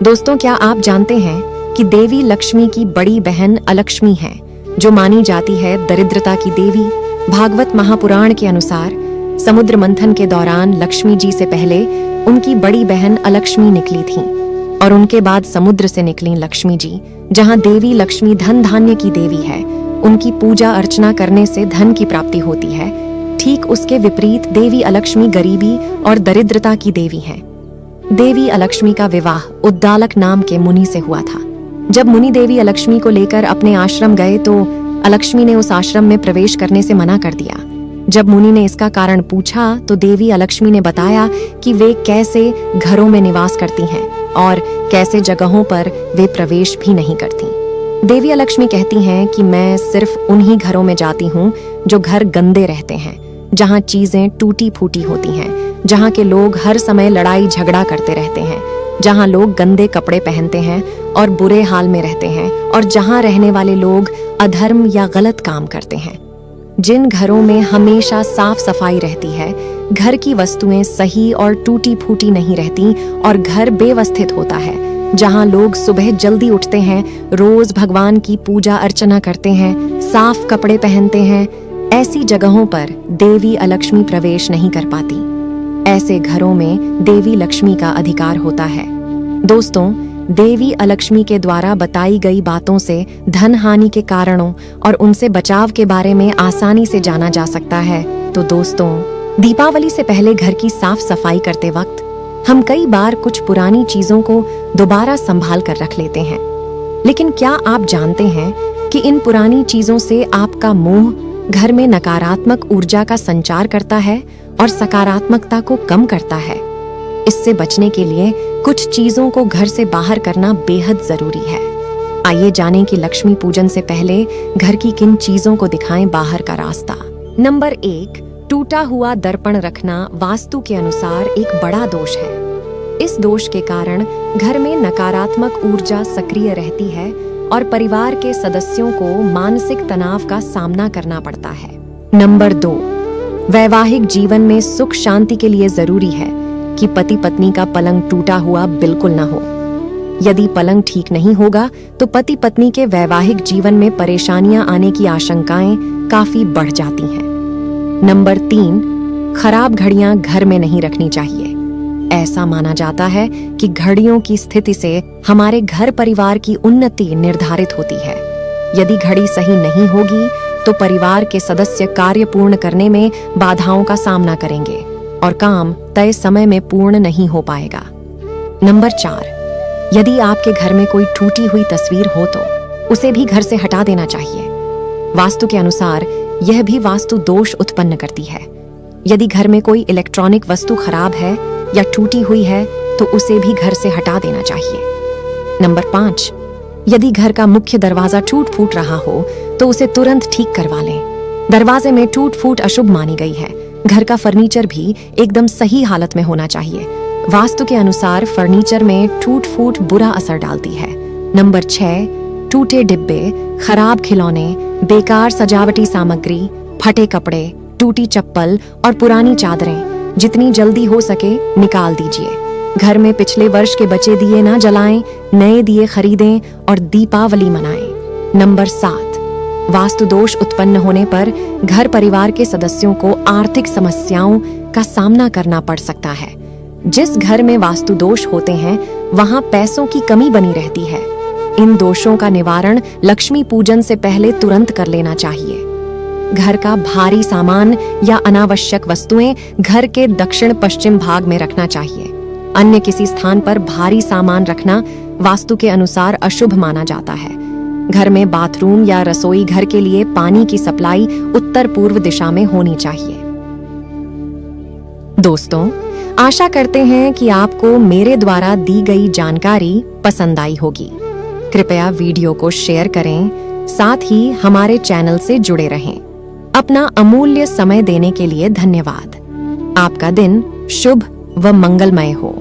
दोस्तों, क्या आप जानते हैं कि देवी लक्ष्मी की बड़ी बहन अलक्ष्मी है, जो मानी जाती है दरिद्रता की देवी। भागवत महापुराण के अनुसार समुद्र मंथन के दौरान लक्ष्मी जी से पहले उनकी बड़ी बहन अलक्ष्मी निकली थीं और उनके बाद समुद्र से निकली लक्ष्मी जी। जहां देवी लक्ष्मी धन धान्य की देवी है, उनकी पूजा अर्चना करने से धन की प्राप्ति होती है। ठीक उसके विपरीत देवी अलक्ष्मी गरीबी और दरिद्रता की देवी है। देवी अलक्ष्मी का विवाह उद्दालक नाम के मुनि से हुआ था। जब मुनि देवी अलक्ष्मी को लेकर अपने आश्रम गए तो अलक्ष्मी ने उस आश्रम में प्रवेश करने से मना कर दिया। जब मुनि ने इसका कारण पूछा तो देवी अलक्ष्मी ने बताया कि वे कैसे घरों में निवास करती हैं और कैसे जगहों पर वे प्रवेश भी नहीं करती। देवी अलक्ष्मी कहती हैं कि मैं सिर्फ उन्हीं घरों में जाती हूँ जो घर गंदे रहते हैं, जहाँ चीजें टूटी फूटी होती हैं, जहाँ के लोग हर समय लड़ाई झगड़ा करते रहते हैं, जहाँ लोग गंदे कपड़े पहनते हैं और बुरे हाल में रहते हैं, और जहाँ रहने वाले लोग अधर्म या गलत काम करते हैं। जिन घरों में हमेशा साफ सफाई रहती है, घर की वस्तुएं सही और टूटी फूटी नहीं रहती और घर व्यवस्थित होता है, जहाँ लोग सुबह जल्दी उठते हैं, रोज भगवान की पूजा अर्चना करते हैं, साफ कपड़े पहनते हैं, ऐसी जगहों पर देवी अलक्ष्मी प्रवेश नहीं कर पाती। ऐसे घरों में देवी लक्ष्मी का अधिकार होता है। दोस्तों, देवी अलक्ष्मी के द्वारा बताई गई बातों से धन हानि के कारणों और उनसे बचाव के बारे में आसानी से जाना जा सकता है। तो दोस्तों, दीपावली से पहले घर की साफ सफाई करते वक्त हम कई बार कुछ पुरानी चीजों को दोबारा संभाल कर रख लेते हैं। लेकिन क्या आप जानते हैं कि इन पुरानी चीजों से आपका मोह घर में नकारात्मक ऊर्जा का संचार करता है और सकारात्मकता को कम करता है। इससे बचने के लिए कुछ चीजों को घर से बाहर करना बेहद जरूरी है। आइए जानें कि लक्ष्मी पूजन से पहले घर की किन चीजों को दिखाएं बाहर का रास्ता। नंबर 1, टूटा हुआ दर्पण रखना वास्तु के अनुसार एक बड़ा दोष है। इस दोष के कारण घर में नकारात्मक ऊर्जा सक्रिय रहती है और परिवार के सदस्यों को मानसिक तनाव का सामना करना पड़ता है। नंबर 2, वैवाहिक जीवन में सुख शांति के लिए जरूरी है कि पति पत्नी का पलंग टूटा हुआ बिल्कुल न हो। यदि पलंग ठीक नहीं होगा तो पति पत्नी के वैवाहिक जीवन में परेशानियां आने की आशंकाएं काफी बढ़ जाती हैं। नंबर 3, खराब घड़ियां घर में नहीं रखनी चाहिए। ऐसा माना जाता है कि घड़ियों की स्थिति से हमारे घर परिवार की उन्नति निर्धारित होती है। यदि घड़ी सही नहीं होगी तो परिवार के सदस्य कार्य पूर्ण करने में बाधाओं का सामना करेंगे और काम तय समय में पूर्ण नहीं हो पाएगा। नंबर 4, यदि आपके घर में कोई टूटी हुई तस्वीर हो तो उसे भी घर से हटा देना चाहिए। वास्तु के अनुसार यह भी वास्तु दोष उत्पन्न करती है। यदि घर में कोई इलेक्ट्रॉनिक वस्तु खराब है या टूटी हुई है तो उसे भी घर से हटा देना चाहिए। नंबर 5, यदि घर का मुख्य दरवाजा टूट फूट रहा हो तो उसे तुरंत ठीक करवा लें। दरवाजे में टूट फूट अशुभ मानी गई है। घर का फर्नीचर भी एकदम सही हालत में होना चाहिए। वास्तु के अनुसार फर्नीचर में टूट फूट बुरा असर डालती है। नंबर 6, टूटे डिब्बे, खराब खिलौने, बेकार सजावटी सामग्री, फटे कपड़े, टूटी चप्पल और पुरानी चादरें जितनी जल्दी हो सके निकाल दीजिए। घर में पिछले वर्ष के बचे दिए ना जलाएं, नए दिए खरीदें और दीपावली मनाएं। नंबर 7, वास्तु दोष उत्पन्न होने पर घर परिवार के सदस्यों को आर्थिक समस्याओं का सामना करना पड़ सकता है। जिस घर में वास्तु दोष होते हैं वहां पैसों की कमी बनी रहती है। इन दोषों का निवारण लक्ष्मी पूजन से पहले तुरंत कर लेना चाहिए। घर का भारी सामान या अनावश्यक वस्तुएं घर के दक्षिण पश्चिम भाग में रखना चाहिए। अन्य किसी स्थान पर भारी सामान रखना वास्तु के अनुसार अशुभ माना जाता है। घर में बाथरूम या रसोई घर के लिए पानी की सप्लाई उत्तर पूर्व दिशा में होनी चाहिए। दोस्तों, आशा करते हैं कि आपको मेरे द्वारा दी गई जानकारी पसंद आई होगी। कृपया वीडियो को शेयर करें, साथ ही हमारे चैनल से जुड़े रहें। अपना अमूल्य समय देने के लिए धन्यवाद। आपका दिन शुभ व मंगलमय हो।